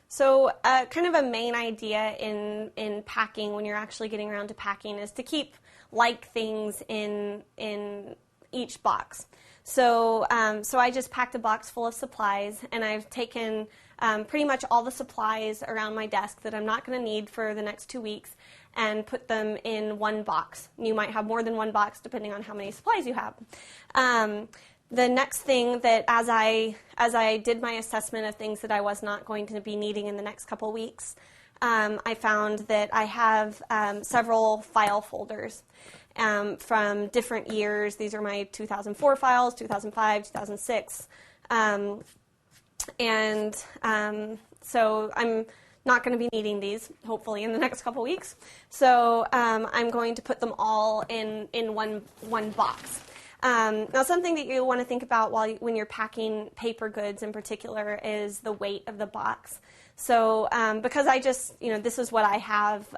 So kind of a main idea in packing when you're actually getting around to packing is to keep like things in each box. So I just packed a box full of supplies, and I've taken pretty much all the supplies around my desk that I'm not going to need for the next 2 weeks and put them in one box. You might have more than one box depending on how many supplies you have. The next thing that as I did my assessment of things that I was not going to be needing in the next couple weeks, I found that I have several file folders from different years. These are my 2004 files, 2005, 2006. So I'm not going to be needing these, hopefully, in the next couple weeks. So I'm going to put them all in one box. Now, something that you want to think about when you're packing paper goods in particular is the weight of the box. So because this is what I have,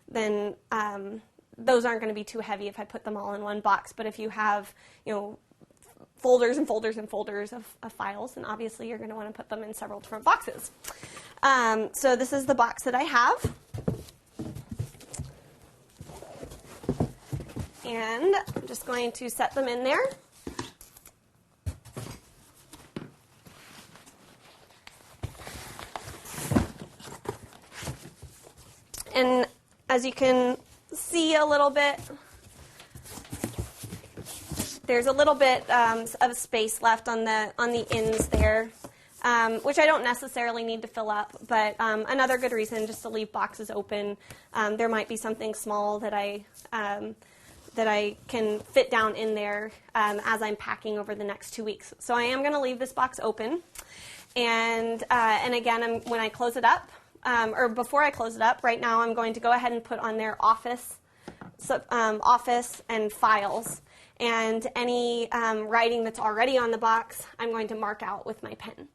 then those aren't going to be too heavy if I put them all in one box. But if you have, folders and folders and folders of files, then obviously you're going to want to put them in several different boxes. So this is the box that I have. And I'm just going to set them in there. And as you can see a little bit, there's a little bit of space left on the ends there, which I don't necessarily need to fill up, but another good reason just to leave boxes open. There might be something small that I can fit down in there as I'm packing over the next 2 weeks. So I am going to leave this box open, and again, when I close it up, or before I close it up, right now I'm going to go ahead and put on there office and files, and any writing that's already on the box, I'm going to mark out with my pen.